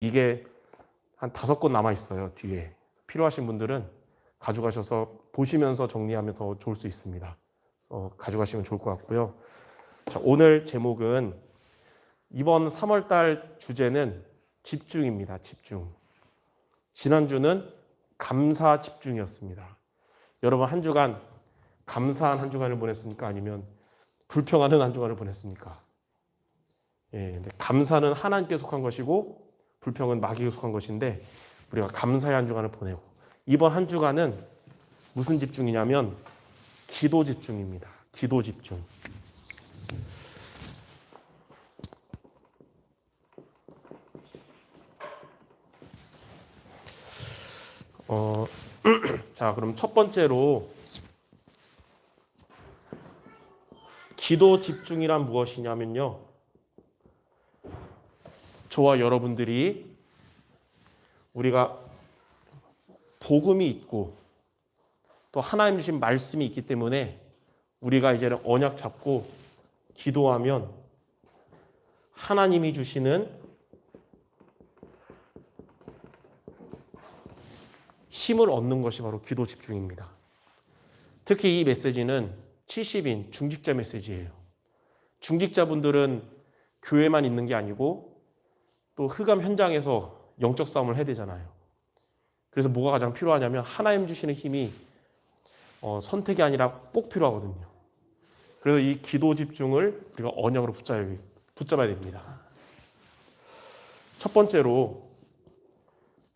이게 한 5권 남아 있어요, 뒤에. 필요하신 분들은 가져가셔서 보시면서 정리하면 더 좋을 수 있습니다. 그래서 가져가시면 좋을 것 같고요. 자, 오늘 제목은 이번 3월 달 주제는 집중입니다. 집중. 지난주는 감사 집중이었습니다. 여러분 한 주간 감사한 한 주간을 보냈습니까? 아니면 불평하는 한 주간을 보냈습니까? 예, 근데 감사는 하나님께 속한 것이고 불평은 마귀에 속한 것인데 우리가 감사의 한 주간을 보내고 이번 한 주간은 무슨 집중이냐면 기도 집중입니다. 기도 집중. 자, 그럼 첫 번째로 기도 집중이란 무엇이냐면요. 저와 여러분들이 우리가 복음이 있고 또 하나님 주신 말씀이 있기 때문에 우리가 이제는 언약 잡고 기도하면 하나님이 주시는 힘을 얻는 것이 바로 기도 집중입니다. 특히 이 메시지는 70인 중직자 메시지예요. 중직자분들은 교회만 있는 게 아니고 또 흑암 현장에서 영적 싸움을 해야 되잖아요. 그래서 뭐가 가장 필요하냐면 하나님 주시는 힘이 선택이 아니라 꼭 필요하거든요. 그래서 이 기도 집중을 우리가 언약으로 붙잡아야 됩니다. 첫 번째로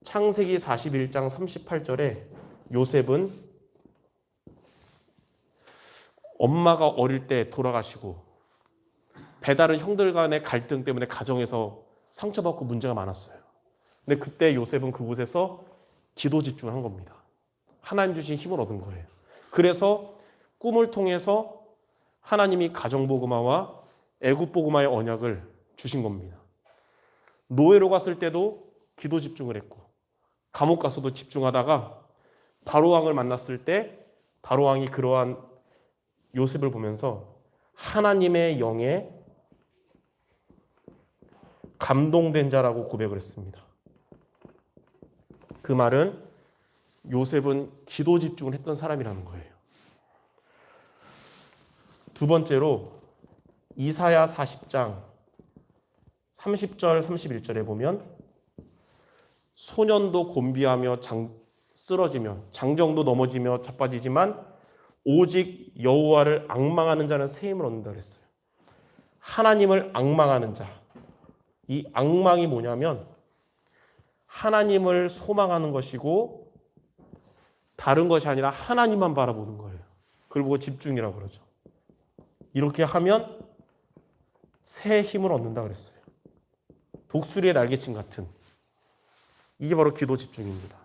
창세기 41장 38절에 요셉은 엄마가 어릴 때 돌아가시고 배다른 형들 간의 갈등 때문에 가정에서 상처받고 문제가 많았어요. 근데 그때 요셉은 그곳에서 기도 집중을 한 겁니다. 하나님 주신 힘을 얻은 거예요. 그래서 꿈을 통해서 하나님이 가정복음화와 애국복음화의 언약을 주신 겁니다. 노예로 갔을 때도 기도 집중을 했고 감옥 가서도 집중하다가 바로왕을 만났을 때 바로왕이 그러한 요셉을 보면서 하나님의 영에 감동된 자라고 고백을 했습니다. 그 말은 요셉은 기도 집중을 했던 사람이라는 거예요. 두 번째로 이사야 40장 30절 31절에 보면 소년도 곤비하며 쓰러지며 장정도 넘어지며 자빠지지만 오직 여호와를 앙망하는 자는 새 힘을 얻는다 그랬어요. 하나님을 앙망하는 자. 이 앙망이 뭐냐면 하나님을 소망하는 것이고 다른 것이 아니라 하나님만 바라보는 거예요. 그걸 보고 집중이라고 그러죠. 이렇게 하면 새 힘을 얻는다 그랬어요. 독수리의 날개침 같은. 이게 바로 기도 집중입니다.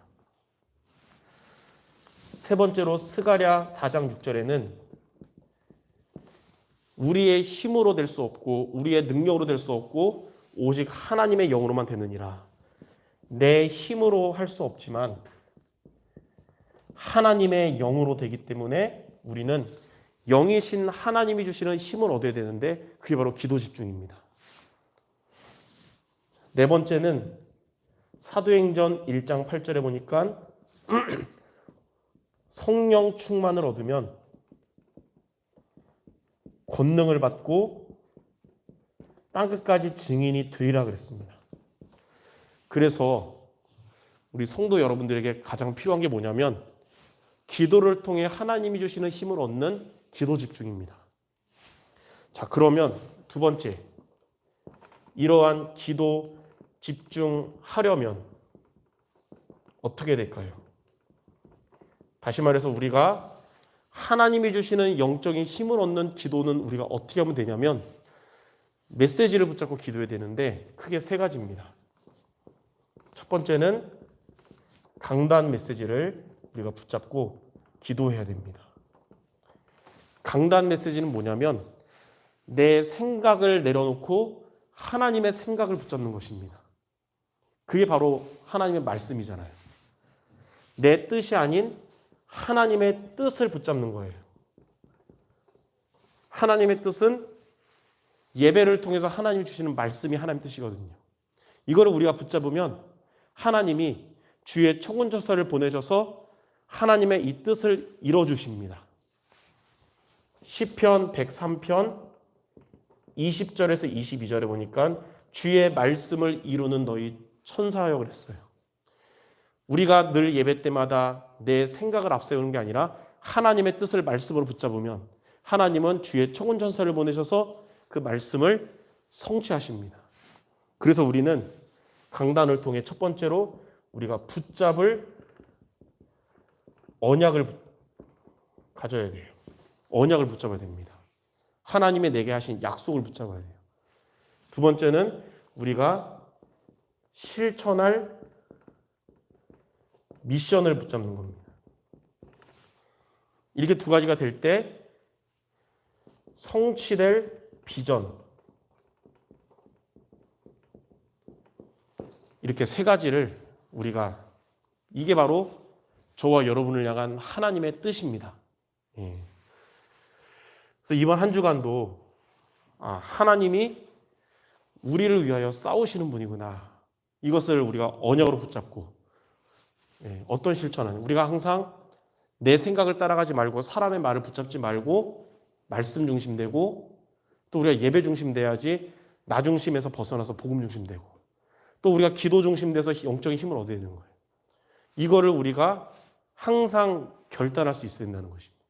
세 번째로 스가랴 4장 6절에는 우리의 힘으로 될 수 없고 우리의 능력으로 될 수 없고 오직 하나님의 영으로만 되느니라. 내 힘으로 할 수 없지만 하나님의 영으로 되기 때문에 우리는 영이신 하나님이 주시는 힘을 얻어야 되는데 그게 바로 기도 집중입니다. 네 번째는 사도행전 1장 8절에 보니까 성령 충만을 얻으면 권능을 받고 땅끝까지 증인이 되리라 그랬습니다. 그래서 우리 성도 여러분들에게 가장 필요한 게 뭐냐면 기도를 통해 하나님이 주시는 힘을 얻는 기도 집중입니다. 자, 그러면 두 번째, 이러한 기도 집중하려면 어떻게 될까요? 다시 말해서 우리가 하나님이 주시는 영적인 힘을 얻는 기도는 우리가 어떻게 하면 되냐면 메시지를 붙잡고 기도해야 되는데 크게 세 가지입니다. 첫 번째는 강단 메시지를 우리가 붙잡고 기도해야 됩니다. 강단 메시지는 뭐냐면 내 생각을 내려놓고 하나님의 생각을 붙잡는 것입니다. 그게 바로 하나님의 말씀이잖아요. 내 뜻이 아닌 하나님의 뜻을 붙잡는 거예요. 하나님의 뜻은 예배를 통해서 하나님이 주시는 말씀이 하나님의 뜻이거든요. 이거를 우리가 붙잡으면 하나님이 주의 청군처서를 보내셔서 하나님의 이 뜻을 이뤄주십니다. 시편 103편 20절에서 22절에 보니까 주의 말씀을 이루는 너희 천사여 그랬어요. 우리가 늘 예배 때마다 내 생각을 앞세우는 게 아니라 하나님의 뜻을 말씀으로 붙잡으면 하나님은 주의 청군천사를 보내셔서 그 말씀을 성취하십니다. 그래서 우리는 강단을 통해 첫 번째로 우리가 붙잡을 언약을 가져야 돼요. 언약을 붙잡아야 됩니다. 하나님의 내게 하신 약속을 붙잡아야 돼요. 두 번째는 우리가 실천할 미션을 붙잡는 겁니다. 이렇게 두 가지가 될 때 성취될 비전, 이렇게 세 가지를 우리가, 이게 바로 저와 여러분을 향한 하나님의 뜻입니다. 예. 그래서 이번 한 주간도 하나님이 우리를 위하여 싸우시는 분이구나, 이것을 우리가 언약으로 붙잡고, 어떤 실천하는, 우리가 항상 내 생각을 따라가지 말고 사람의 말을 붙잡지 말고 말씀 중심되고, 또 우리가 예배 중심돼야지 나 중심에서 벗어나서 복음 중심되고, 또 우리가 기도 중심돼서 영적인 힘을 얻어야 되는 거예요. 이거를 우리가 항상 결단할 수 있어야 된다는 것입니다.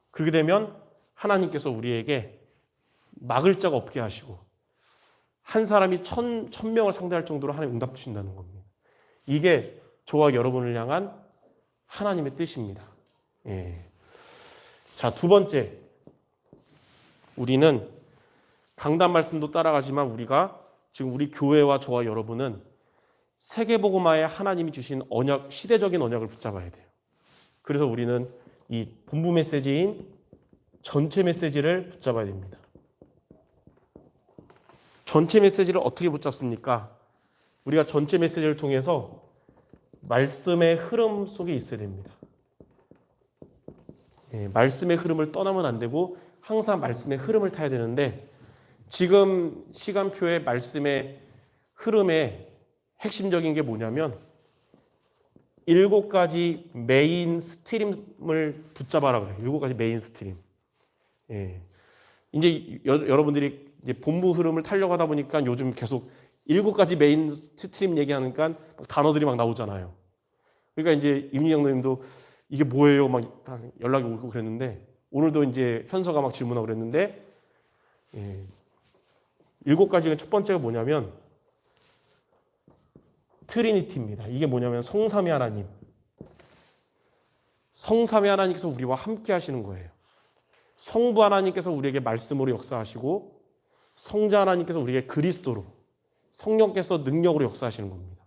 그렇게 되면 하나님께서 우리에게 막을 자가 없게 하시고 한 사람이 천 명을 상대할 정도로 하나님 응답 주신다는 겁니다. 이게 저와 여러분을 향한 하나님의 뜻입니다. 예. 자, 두 번째, 우리는 강단 말씀도 따라가지만 우리가 지금 우리 교회와 저와 여러분은 세계복음화에 하나님이 주신 언약, 시대적인 언약을 붙잡아야 돼요. 그래서 우리는 이 본부 메시지인 전체 메시지를 붙잡아야 됩니다. 전체 메시지를 어떻게 붙잡습니까? 우리가 전체 메시지를 통해서 말씀의 흐름 속에 있어야 됩니다. 말씀의 흐름을 떠나면 안 되고 항상 말씀의 흐름을 타야 되는데, 지금 시간표의 말씀의 흐름의 핵심적인 게 뭐냐면 7가지 메인 스트림을 붙잡아라 그래요. 7가지 메인 스트림. 이제 여러분들이 이제 본부 흐름을 타려고 하다 보니까 요즘 계속 7가지 메인 스트림 얘기하니까 단어들이 막 나오잖아요. 그러니까 이제 임리 장로님도 이게 뭐예요? 막 연락이 오고 그랬는데, 오늘도 이제 현서가 막 질문하고 그랬는데, 7가지가 첫 번째가 뭐냐면 트리니티입니다. 이게 뭐냐면 성삼위 하나님. 성삼위 하나님께서 우리와 함께 하시는 거예요. 성부 하나님께서 우리에게 말씀으로 역사하시고, 성자 하나님께서 우리에게 그리스도로, 성령께서 능력으로 역사하시는 겁니다.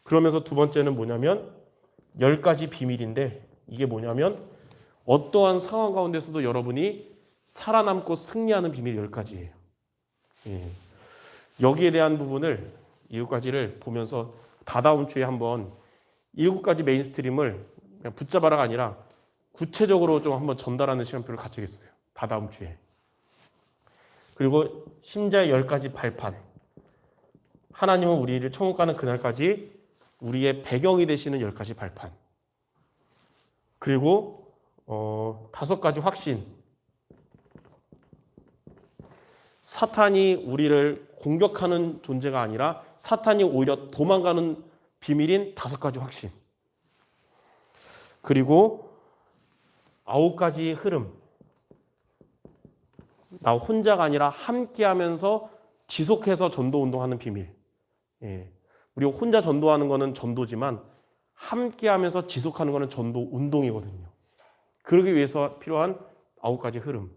그러면서 두 번째는 뭐냐면 10가지 비밀인데, 이게 뭐냐면 어떠한 상황 가운데서도 여러분이 살아남고 승리하는 비밀 10가지예요. 여기에 대한 부분을 7가지를 보면서 다다음 주에 한번 7가지 메인스트림을 그냥 붙잡아라가 아니라 구체적으로 좀 한번 전달하는 시간표를 갖추겠어요. 다다음 주에. 그리고 신자의 10가지 발판. 하나님은 우리를 천국 가는 그날까지 우리의 배경이 되시는 10가지 발판. 그리고 5가지 확신. 사탄이 우리를 공격하는 존재가 아니라 사탄이 오히려 도망가는 비밀인 5가지 확신. 그리고 9가지 흐름. 나 혼자가 아니라 함께하면서 지속해서 전도 운동하는 비밀. 우리가 혼자 전도하는 거는 전도지만 함께하면서 지속하는 거는 전도 운동이거든요. 그러기 위해서 필요한 9가지 흐름.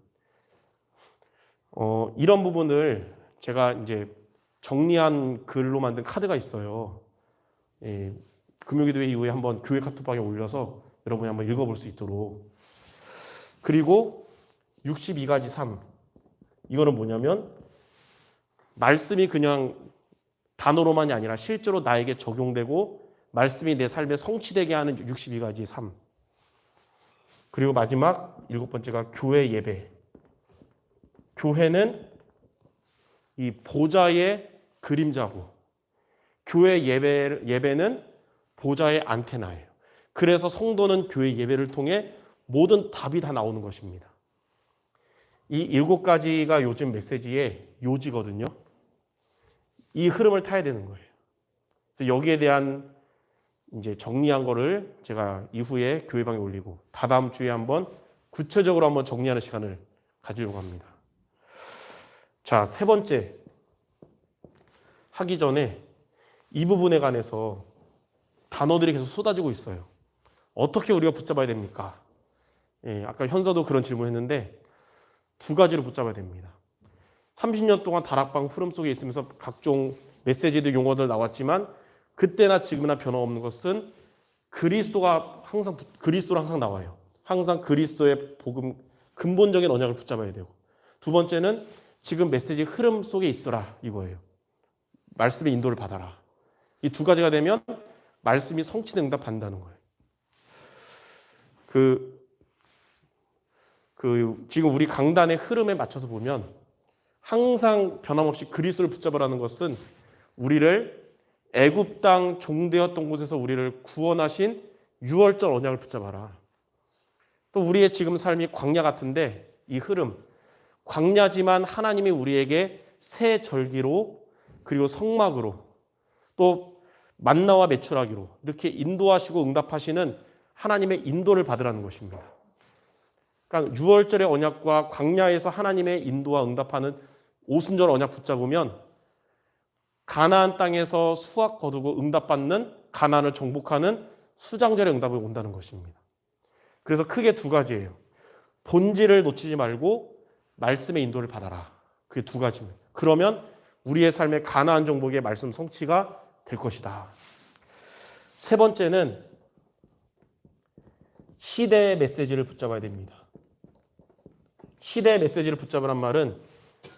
이런 부분을 제가 이제 정리한 글로 만든 카드가 있어요. 금요기도회 이후에 한번 교회 카톡방에 올려서 여러분이 한번 읽어볼 수 있도록. 그리고 62가지 삶. 이거는 뭐냐면 말씀이 그냥 단어로만이 아니라 실제로 나에게 적용되고 말씀이 내 삶에 성취되게 하는 62가지 삶. 그리고 마지막 7번째가 교회 예배. 교회는 이 보좌의 그림자고, 교회 예배는 보좌의 안테나예요. 그래서 성도는 교회 예배를 통해 모든 답이 다 나오는 것입니다. 이 7가지가 요즘 메시지의 요지거든요. 이 흐름을 타야 되는 거예요. 그래서 여기에 대한 이제 정리한 거를 제가 이후에 교회방에 올리고 다다음 주에 한번 구체적으로 한번 정리하는 시간을 가지려고 합니다. 자, 세 번째 하기 전에 이 부분에 관해서 단어들이 계속 쏟아지고 있어요. 어떻게 우리가 붙잡아야 됩니까? 아까 현서도 그런 질문했는데 2가지로 붙잡아야 됩니다. 30년 동안 다락방 흐름 속에 있으면서 각종 메시지들 용어들 나왔지만 그때나 지금이나 변함없는 것은 그리스도로 항상 나와요. 항상 그리스도의 복음 근본적인 언약을 붙잡아야 되고, 2번째는 지금 메시지 흐름 속에 있어라 이거예요. 말씀의 인도를 받아라. 이 2가지가 되면 말씀이 성취된 응답한다는 거예요. 지금 우리 강단의 흐름에 맞춰서 보면 항상 변함없이 그리스도를 붙잡으라는 것은 우리를 애굽 땅 종되었던 곳에서 우리를 구원하신 유월절 언약을 붙잡아라. 또 우리의 지금 삶이 광야 같은데 이 흐름, 광야지만 하나님이 우리에게 새 절기로 그리고 성막으로 또 만나와 메추라기로 이렇게 인도하시고 응답하시는 하나님의 인도를 받으라는 것입니다. 그러니까 유월절의 언약과 광야에서 하나님의 인도와 응답하는 오순절 언약 붙잡으면 가나안 땅에서 수확 거두고 응답받는 가나안을 정복하는 수장절의 응답이 온다는 것입니다. 그래서 크게 2가지예요. 본질을 놓치지 말고 말씀의 인도를 받아라. 그게 2가지입니다. 그러면 우리의 삶의 가나안 정복의 말씀 성취가 될 것이다. 세 번째는 시대의 메시지를 붙잡아야 됩니다. 시대의 메시지를 붙잡으란 말은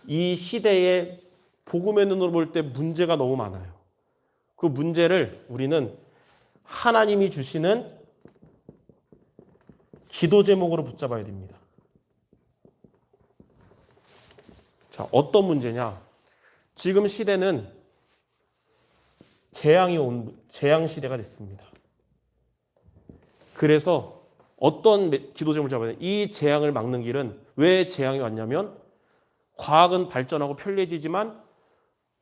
이 시대의 복음의 눈으로 볼 때 문제가 너무 많아요. 그 문제를 우리는 하나님이 주시는 기도 제목으로 붙잡아야 됩니다. 자, 어떤 문제냐? 지금 시대는 재앙 시대가 됐습니다. 그래서 어떤 기도 제목을 잡아야 되냐? 이 재앙을 막는 길은 왜 재앙이 왔냐면 과학은 발전하고 편리해지지만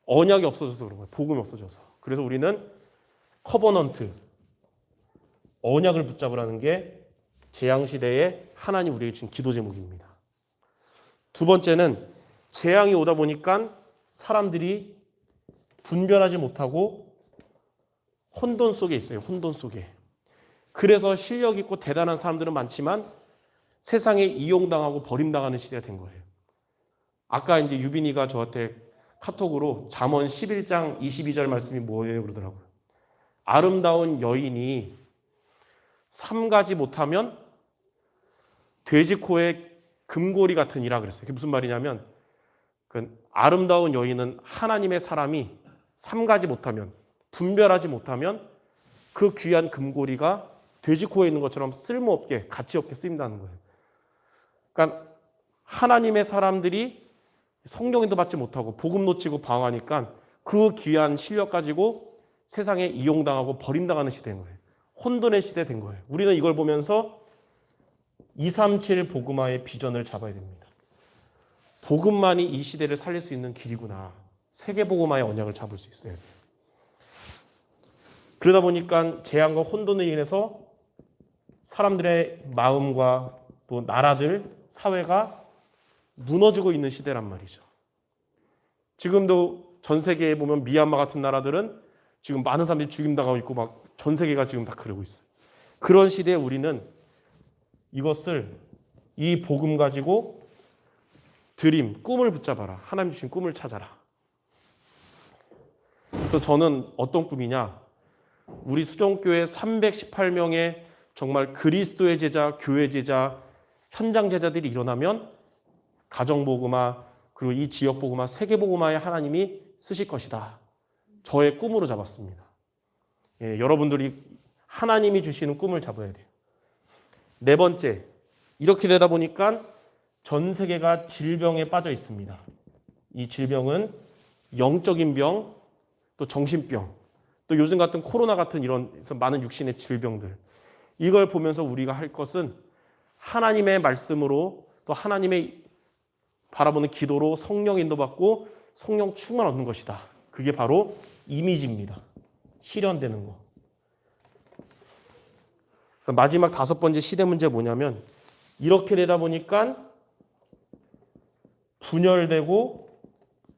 언약이 없어져서 그런 거예요. 복음이 없어져서. 그래서 우리는 커버넌트, 언약을 붙잡으라는 게 재앙시대에 하나님 우리에게 주신 기도 제목입니다. 2번째는 재앙이 오다 보니까 사람들이 분별하지 못하고 혼돈 속에 있어요. 혼돈 속에. 그래서 실력 있고 대단한 사람들은 많지만 세상에 이용당하고 버림당하는 시대가 된 거예요. 아까 이제 유빈이가 저한테 카톡으로 잠언 11장 22절 말씀이 뭐예요? 그러더라고요. 아름다운 여인이 삼가지 못하면 돼지코의 금고리 같은 이라 그랬어요. 그게 무슨 말이냐면 그 아름다운 여인은 하나님의 사람이 삼가지 못하면, 분별하지 못하면 그 귀한 금고리가 돼지코에 있는 것처럼 쓸모없게, 가치없게 쓰인다는 거예요. 그러니까 하나님의 사람들이 성경인도 받지 못하고 복음 놓치고 방황하니까 그 귀한 실력 가지고 세상에 이용당하고 버림당하는 시대인 거예요. 혼돈의 시대 된 거예요. 우리는 이걸 보면서 237 복음화의 비전을 잡아야 됩니다. 복음만이 이 시대를 살릴 수 있는 길이구나. 세계 복음화의 언약을 잡을 수 있어요. 그러다 보니까 재앙과 혼돈으로 인해서 사람들의 마음과 또 나라들, 사회가 무너지고 있는 시대란 말이죠. 지금도 전 세계에 보면 미얀마 같은 나라들은 지금 많은 사람들이 죽임당하고 있고 막 전 세계가 지금 다 그러고 있어요. 그런 시대에 우리는 이것을 이 복음 가지고 드림, 꿈을 붙잡아라. 하나님 주신 꿈을 찾아라. 그래서 저는 어떤 꿈이냐? 우리 수종교회 318명의 정말 그리스도의 제자, 교회 제자, 현장 제자들이 일어나면 가정복음화, 그리고 이 지역복음화, 세계복음화에 하나님이 쓰실 것이다. 저의 꿈으로 잡았습니다. 여러분들이 하나님이 주시는 꿈을 잡아야 돼요. 4번째, 이렇게 되다 보니까 전 세계가 질병에 빠져 있습니다. 이 질병은 영적인 병, 또 정신병, 또 요즘 같은 코로나 같은 이런 많은 육신의 질병들, 이걸 보면서 우리가 할 것은 하나님의 말씀으로 또 하나님의 바라보는 기도로 성령 인도받고 성령 충만 얻는 것이다. 그게 바로 이미지입니다. 실현되는 거. 그래서 마지막 5번째 시대 문제 뭐냐면, 이렇게 되다 보니까 분열되고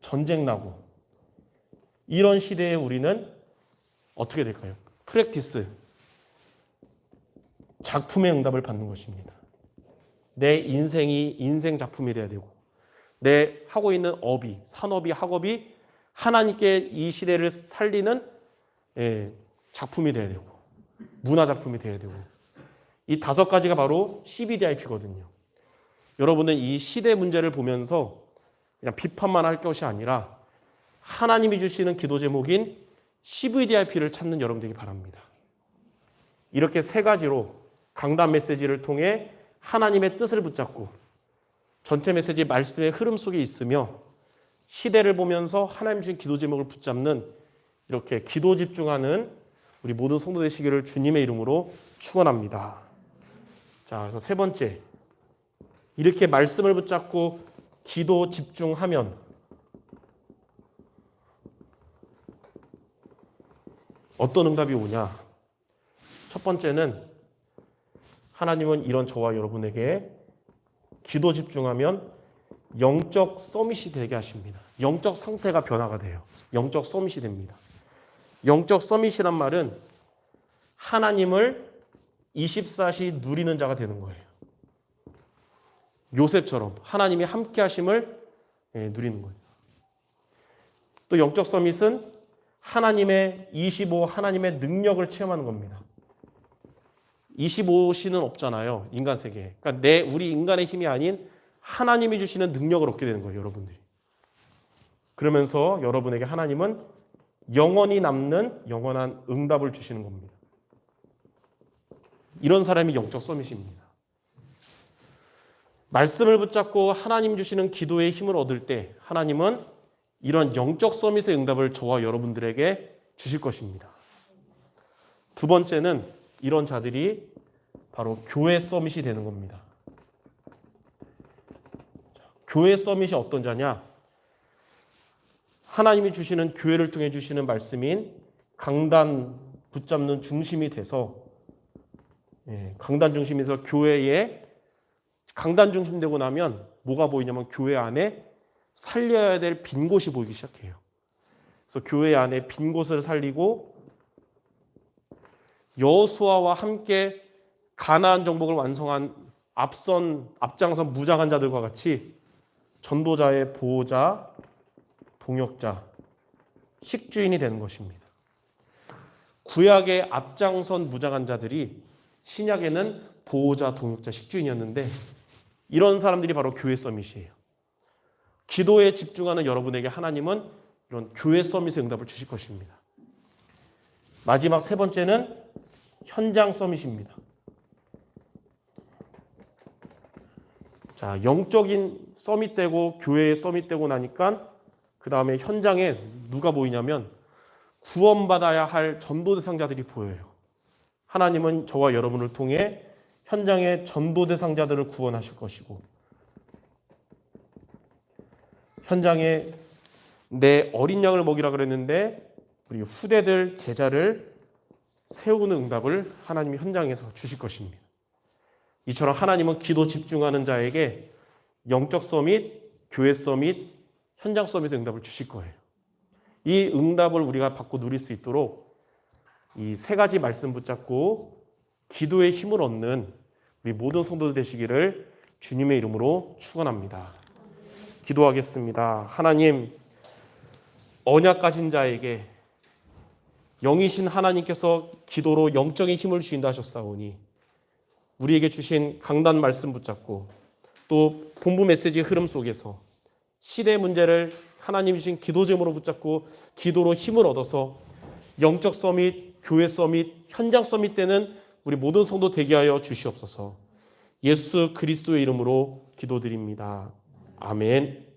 전쟁 나고, 이런 시대에 우리는 어떻게 될까요? 프랙티스, 작품의 응답을 받는 것입니다. 내 인생이 인생 작품이 돼야 되고, 내 하고 있는 업이, 산업이, 학업이 하나님께 이 시대를 살리는 작품이 돼야 되고, 문화 작품이 돼야 되고, 이 5가지가 바로 CBDIP거든요. 여러분은 이 시대 문제를 보면서 그냥 비판만 할 것이 아니라 하나님이 주시는 기도 제목인 CBDIP를 찾는 여러분 되기 바랍니다. 이렇게 3가지로 강단 메시지를 통해 하나님의 뜻을 붙잡고 전체 메시지 말씀의 흐름 속에 있으며 시대를 보면서 하나님 주신 기도 제목을 붙잡는, 이렇게 기도 집중하는 우리 모든 성도 되시기를 주님의 이름으로 축원합니다. 자, 그래서 3번째, 이렇게 말씀을 붙잡고 기도 집중하면 어떤 응답이 오냐? 첫 번째는 하나님은 이런 저와 여러분에게 기도 집중하면 영적 서밋이 되게 하십니다. 영적 상태가 변화가 돼요. 영적 서밋이 됩니다. 영적 서밋이란 말은 하나님을 24시 누리는 자가 되는 거예요. 요셉처럼 하나님이 함께 하심을 누리는 거예요. 또 영적 서밋은 하나님의 25, 하나님의 능력을 체험하는 겁니다. 25시는 없잖아요. 인간 세계에. 그러니까 우리 인간의 힘이 아닌 하나님이 주시는 능력을 얻게 되는 거예요. 여러분들이. 그러면서 여러분에게 하나님은 영원히 남는 영원한 응답을 주시는 겁니다. 이런 사람이 영적 서밋입니다. 말씀을 붙잡고 하나님 주시는 기도의 힘을 얻을 때 하나님은 이런 영적 서밋의 응답을 저와 여러분들에게 주실 것입니다. 2번째는 이런 자들이 바로 교회 서밋이 되는 겁니다. 교회 서밋이 어떤 자냐? 하나님이 주시는, 교회를 통해 주시는 말씀인 강단 붙잡는 중심이 돼서, 강단 중심에서 교회에 강단 중심 되고 나면 뭐가 보이냐면 교회 안에 살려야 될 빈 곳이 보이기 시작해요. 그래서 교회 안에 빈 곳을 살리고 여호수아와 함께 가나안 정복을 완성한 앞장선 무장한 자들과 같이 전도자의 보호자, 동역자, 식주인이 되는 것입니다. 구약의 앞장선 무장한 자들이 신약에는 보호자, 동역자, 식주인이었는데 이런 사람들이 바로 교회 서밋이에요. 기도에 집중하는 여러분에게 하나님은 이런 교회 서밋의 응답을 주실 것입니다. 마지막 3번째는 현장 서밋입니다. 자, 영적인 서밋되고 교회의 서밋되고 나니까 그 다음에 현장에 누가 보이냐면 구원받아야 할 전도 대상자들이 보여요. 하나님은 저와 여러분을 통해 현장의 전도 대상자들을 구원하실 것이고, 현장에 내 어린 양을 먹이라 그랬는데 우리 후대들, 제자를 세우는 응답을 하나님이 현장에서 주실 것입니다. 이처럼 하나님은 기도 집중하는 자에게 영적 서밋, 교회 서밋, 현장 서밋의 응답을 주실 거예요. 이 응답을 우리가 받고 누릴 수 있도록 이 3가지 말씀 붙잡고 기도의 힘을 얻는 우리 모든 성도들 되시기를 주님의 이름으로 축원합니다. 기도하겠습니다. 하나님, 언약 가진 자에게 영이신 하나님께서 기도로 영적인 힘을 주신다 하셨사오니 우리에게 주신 강단 말씀 붙잡고 또 본부 메시지 흐름 속에서 시대 문제를 하나님 주신 기도 제목으로 붙잡고 기도로 힘을 얻어서 영적 서밋, 교회 서밋, 현장 서밋 때는 우리 모든 성도 되게 하여 주시옵소서. 예수 그리스도의 이름으로 기도드립니다. 아멘.